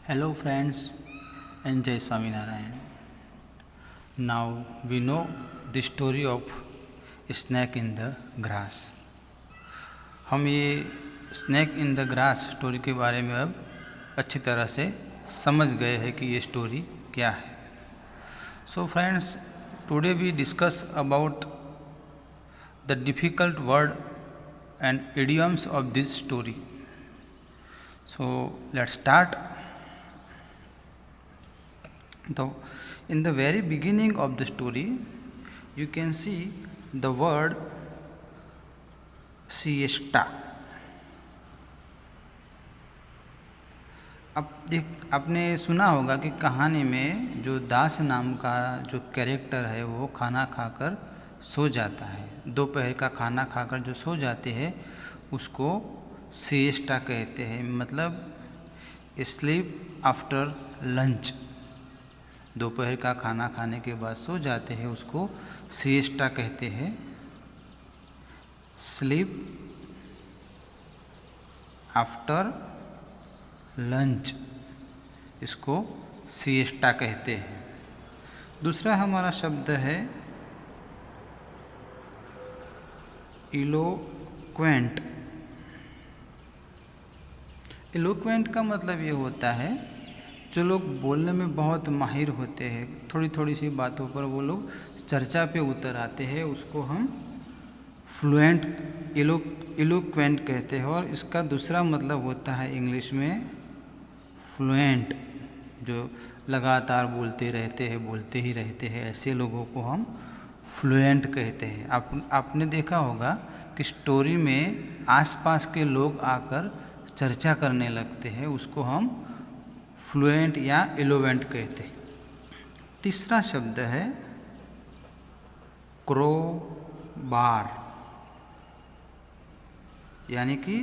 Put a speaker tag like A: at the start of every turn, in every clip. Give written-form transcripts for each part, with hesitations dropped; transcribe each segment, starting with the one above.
A: Hello friends and Jai Swaminarayan. Now we know the story of snake in the grass. हम ये snake in the grass story के बारे में अब अच्छी तरह से समझ गए हैं कि ये स्टोरी क्या है. So friends, today we discuss about the difficult word and idioms of this story. So let's start. In the very beginning of the story, you can see the word siesta. आपने सुना होगा कि कहानी में जो दास नाम का जो कैरेक्टर है वो खाना खाकर सो जाता है. दोपहर का खाना खाकर जो सो जाते हैं उसको सिएस्टा कहते हैं, मतलब स्लीप आफ्टर लंच. दोपहर का खाना खाने के बाद सो जाते हैं उसको सिएस्टा कहते हैं. स्लीप आफ्टर लंच, इसको सिएस्टा कहते हैं. दूसरा हमारा शब्द है इलोक्वेंट. इलोक्वेंट का मतलब ये होता है जो लोग बोलने में बहुत माहिर होते हैं, थोड़ी थोड़ी सी बातों पर वो लोग चर्चा पे उतर आते हैं, उसको हम फ्लुएंट इलोक्वेंट कहते हैं. और इसका दूसरा मतलब होता है इंग्लिश में फ्लुएंट, जो लगातार बोलते रहते हैं, बोलते ही रहते हैं, ऐसे लोगों को हम फ्लुएंट कहते हैं. आपने देखा होगा कि स्टोरी में आसपास के लोग आकर चर्चा करने लगते हैं, उसको हम फ्लुएंट या इलोवेंट कहते हैं. तीसरा शब्द है क्रोबार, यानी कि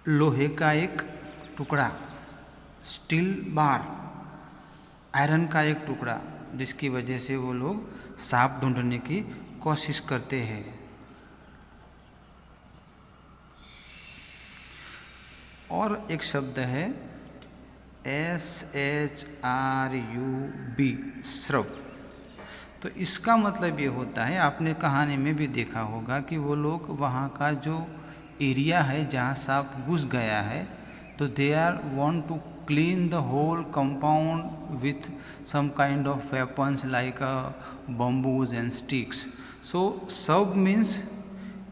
A: लोहे का एक टुकड़ा, स्टील बार, आयरन का एक टुकड़ा, जिसकी वजह से वो लोग सांप ढूंढने की कोशिश करते हैं. और एक शब्द है SHRUB, श्रब. तो इसका मतलब ये होता है, आपने कहानी में भी देखा होगा कि वो लोग वहाँ का जो एरिया है जहाँ सांप घुस गया है, तो they are want to clean the whole compound with some kind of weapons like bamboos and sticks. So shrub means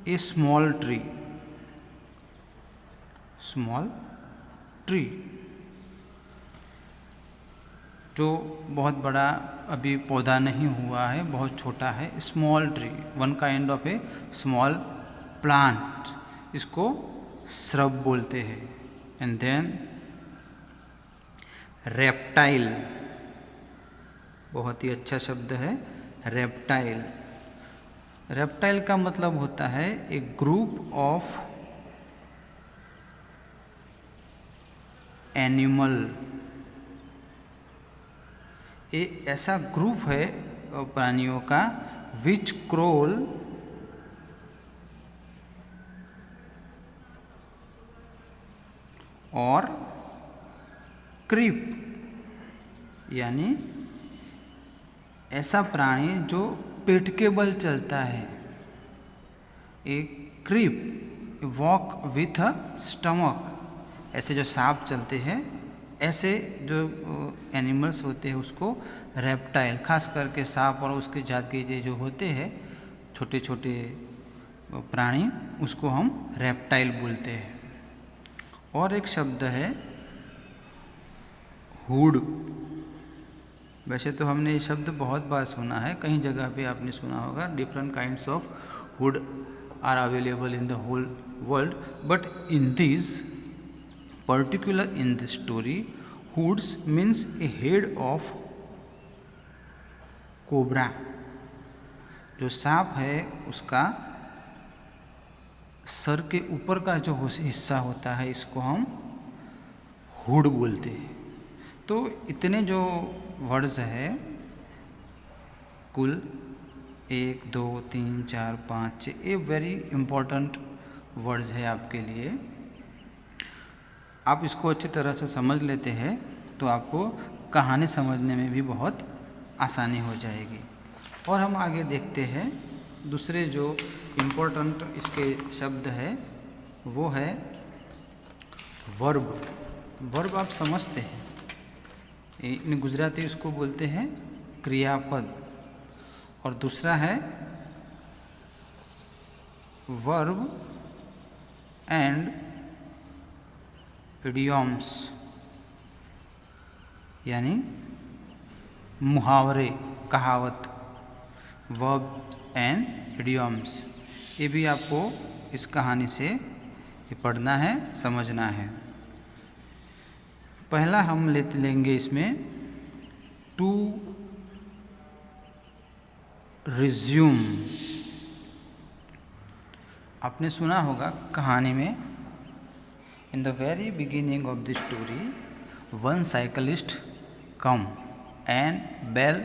A: a small tree, small tree, जो बहुत बड़ा अभी पौधा नहीं हुआ है, बहुत छोटा है. Small tree, one kind of A small plant, इसको श्रब बोलते हैं. एंड देन रेप्टाइल, बहुत ही अच्छा शब्द है रेप्टाइल. रेप्टाइल का मतलब होता है ए ग्रुप ऑफ एनिमल. एक ऐसा ग्रुप है प्राणियों का विच क्रोल और क्रीप, यानी ऐसा प्राणी जो पेट के बल चलता है. एक creep, walk with a stomach, ऐसे जो सांप चलते हैं, ऐसे जो एनिमल्स होते हैं उसको रेप्टाइल, खास करके सांप और उसके जात के जो होते हैं छोटे छोटे प्राणी, उसको हम रेप्टाइल बोलते हैं. और एक शब्द है हुड. वैसे तो हमने ये शब्द बहुत बार सुना है, कई जगह पे आपने सुना होगा. Different kinds of hood are available in the whole world, but in this particular in this story, hoods means a head of cobra. जो सांप है उसका सर के ऊपर का जो हिस्सा होता है, इसको हम हुड बोलते हैं. तो इतने जो वर्ड्स है, कुल 1 2 3 4 5 6, ये वेरी इम्पोर्टेंट वर्ड्स है आपके लिए. आप इसको अच्छी तरह से समझ लेते हैं तो आपको कहानी समझने में भी बहुत आसानी हो जाएगी। और हम आगे देखते हैं दूसरे जो इम्पोर्टेंट इसके शब्द है वो है वर्ब। वर्ब आप समझते हैं, इन गुजराती उसको बोलते हैं क्रियापद। और दूसरा है वर्ब एंड इडियम्स, यानी मुहावरे, कहावत। वर्ब एंड इडियम्स, ये भी आपको इस कहानी से पढ़ना है, समझना है। पहला हम लेंगे इसमें टू रिज्यूम। आपने सुना होगा कहानी में, in the very beginning of the story one cyclist come and bell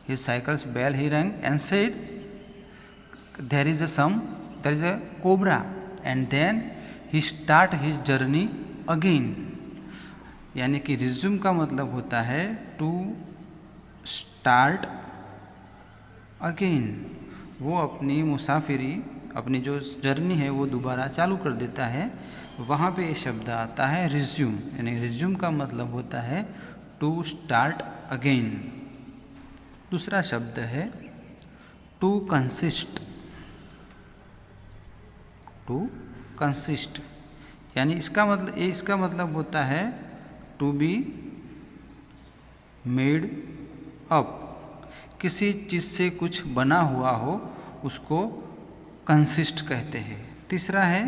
A: his cycles bell he rang and said there is a cobra, and then he start his journey again। यानी कि resume का मतलब होता है to start again. वो अपनी मुसाफिरी, अपनी जो जर्नी है वो दोबारा चालू कर देता है। वहाँ पे ये शब्द आता है रिज्यूम, यानी रिज्यूम का मतलब होता है टू स्टार्ट अगेन। दूसरा शब्द है टू कंसिस्ट। टू कंसिस्ट यानी इसका मतलब होता है टू बी मेड अप। किसी चीज़ से कुछ बना हुआ हो उसको कंसिस्ट कहते हैं। तीसरा है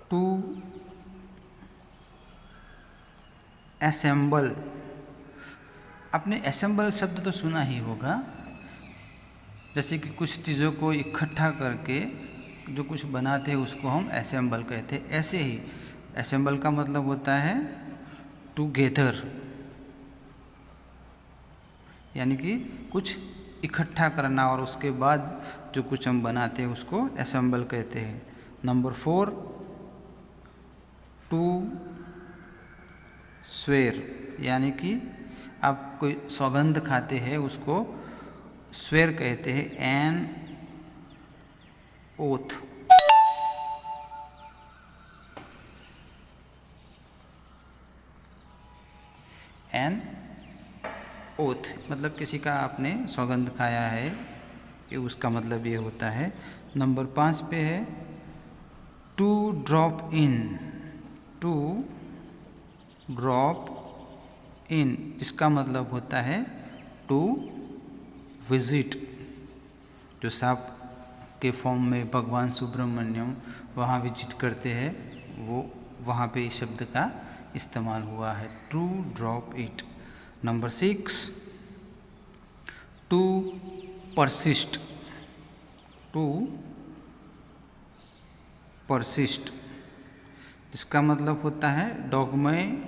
A: टू असेंबल। आपने असेंबल शब्द तो सुना ही होगा, जैसे कि कुछ चीज़ों को इकट्ठा करके जो कुछ बनाते हैं उसको हम असेंबल कहते हैं। ऐसे ही असेंबल का मतलब होता है टुगेदर, यानी कि कुछ इकट्ठा करना और उसके बाद जो कुछ हम बनाते हैं उसको असेंबल कहते हैं। नंबर 4 टू स्वेर, यानी कि आप कोई सौगंध खाते हैं उसको स्वेर कहते हैं, एन ओथ। एन ओथ मतलब किसी का आपने सौगंध खाया है, ये उसका मतलब ये होता है। नंबर 5 पे है to drop in. To drop in, इसका मतलब होता है टू विजिट। जो सांप के फॉर्म में भगवान सुब्रमण्यम वहाँ विजिट करते हैं, वो वहाँ पे इस शब्द का इस्तेमाल हुआ है, to drop it. Number 6 to persist. To persist, इसका मतलब होता है डॉगमेटिज्म।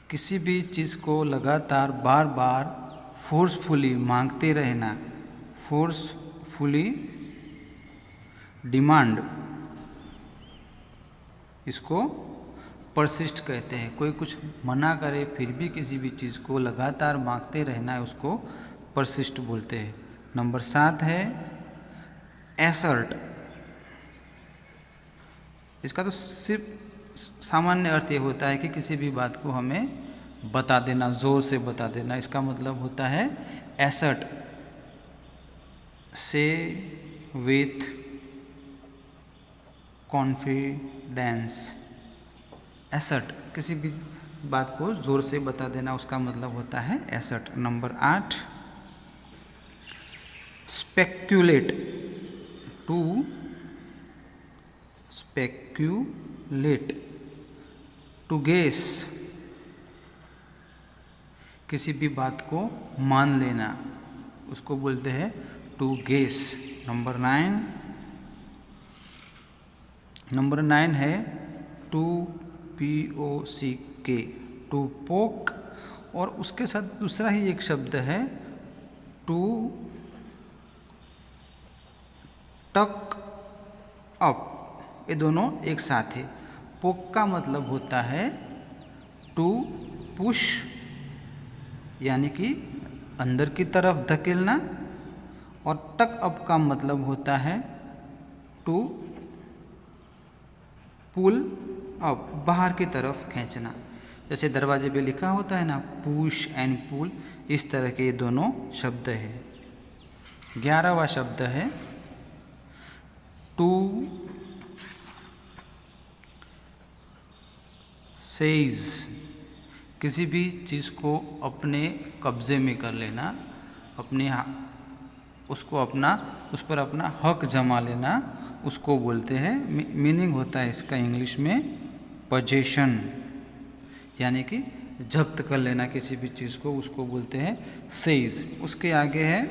A: किसी भी चीज़ को लगातार बार बार फोर्सफुली मांगते रहना, फोर्सफुली डिमांड, इसको परसिस्ट कहते हैं। कोई कुछ मना करे फिर भी किसी भी चीज़ को लगातार मांगते रहना है, उसको परसिस्ट बोलते हैं। नंबर 7 है एसर्ट। इसका तो सिर्फ सामान्य अर्थ ये होता है कि किसी भी बात को हमें बता देना, जोर से बता देना, इसका मतलब होता है एसर्ट। से विथ कॉन्फिडेंस, एसर्ट किसी भी बात को जोर से बता देना, उसका मतलब होता है assert. Number 8 speculate. To speculate, to guess, किसी भी बात को मान लेना, उसको बोलते हैं टू गेस। नंबर 9 है टू POCK, टू पोक, और उसके साथ दूसरा ही एक शब्द है टू टक अप, ये दोनों एक साथ है। पोक का मतलब होता है टू पुश, यानी कि अंदर की तरफ धकेलना, और टक अप का मतलब होता है टू पुल अप, बाहर की तरफ खींचना। जैसे दरवाजे पे लिखा होता है ना, पुश एंड पुल, इस तरह के दोनों शब्द है। 11वां शब्द है टू सेज, किसी भी चीज़ को अपने कब्जे में कर लेना, अपने उसको अपना, उस पर अपना हक जमा लेना, उसको बोलते हैं। मीनिंग होता है इसका इंग्लिश में पोजेशन, यानी कि जब्त कर लेना किसी भी चीज़ को, उसको बोलते हैं सेज। उसके आगे है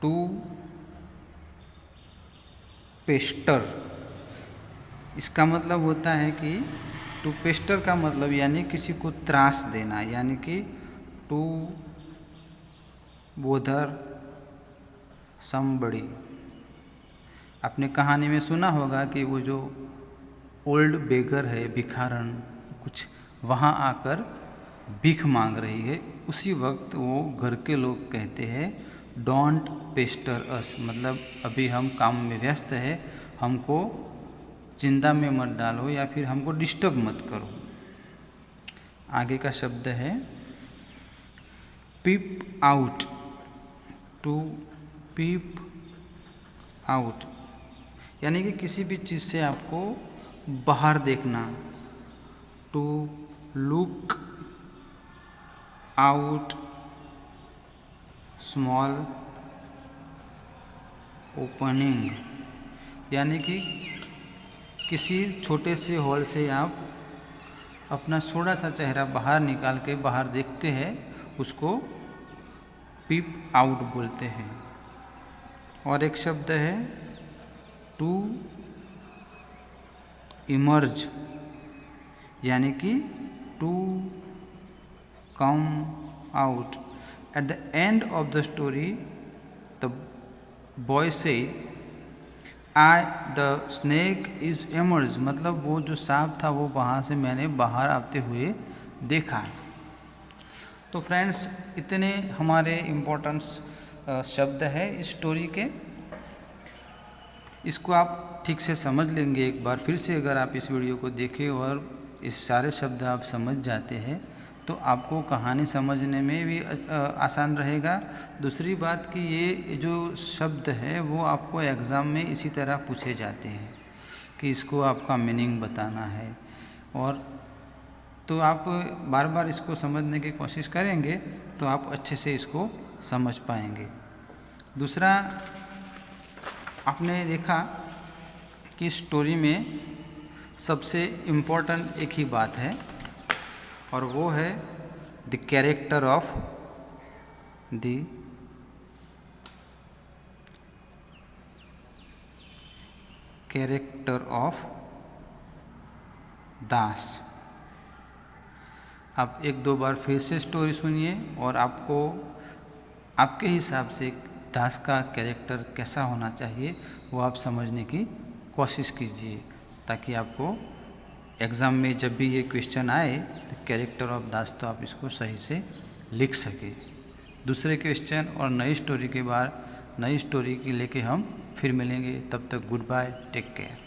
A: टू पेस्टर, इसका मतलब होता है कि टू पेस्टर का मतलब यानी किसी को त्रास देना, यानी कि टू बोदर समबड़ी। आपने कहानी में सुना होगा कि वो जो ओल्ड बेगर है, भिखारन, कुछ वहाँ आकर भीख मांग रही है, उसी वक्त वो घर के लोग कहते हैं डोंट पेस्टर अस, मतलब अभी हम काम में व्यस्त है, हमको चिंता में मत डालो या फिर हमको डिस्टर्ब मत करो। आगे का शब्द है peep out, to peep out, यानी कि किसी भी चीज़ से आपको बाहर देखना, to look out small opening, यानी कि किसी छोटे से हॉल से आप अपना थोड़ा सा चेहरा बाहर निकाल के बाहर देखते हैं, उसको पीप आउट बोलते हैं। और एक शब्द है टू इमर्ज, यानी कि to come out. At the end of the story the boy see the snake is emerge, मतलब वो जो सांप था वो वहाँ से मैंने बाहर आते हुए देखा। तो फ्रेंड्स, इतने हमारे इम्पोर्टेंट्स शब्द है इस स्टोरी के। इसको आप ठीक से समझ लेंगे एक बार फिर से, अगर आप इस वीडियो को देखें और इस सारे शब्द आप समझ जाते हैं तो आपको कहानी समझने में भी आसान रहेगा। दूसरी बात कि ये जो शब्द है वो आपको एग्ज़ाम में इसी तरह पूछे जाते हैं कि इसको आपका मीनिंग बताना है, और तो आप बार बार इसको समझने की कोशिश करेंगे तो आप अच्छे से इसको समझ पाएंगे। दूसरा, आपने देखा कि स्टोरी में सबसे इम्पोर्टेंट एक ही बात है, और वो है द कैरेक्टर ऑफ दास। आप एक दो बार फिर से स्टोरी सुनिए और आपको आपके हिसाब से दास का कैरेक्टर कैसा होना चाहिए वो आप समझने की कोशिश कीजिए, ताकि आपको एग्ज़ाम में जब भी ये क्वेश्चन आए तो कैरेक्टर ऑफ दास तो आप इसको सही से लिख सके। दूसरे क्वेश्चन और नई स्टोरी के बाद नई स्टोरी की लेके हम फिर मिलेंगे। तब तक गुड बाय, टेक केयर।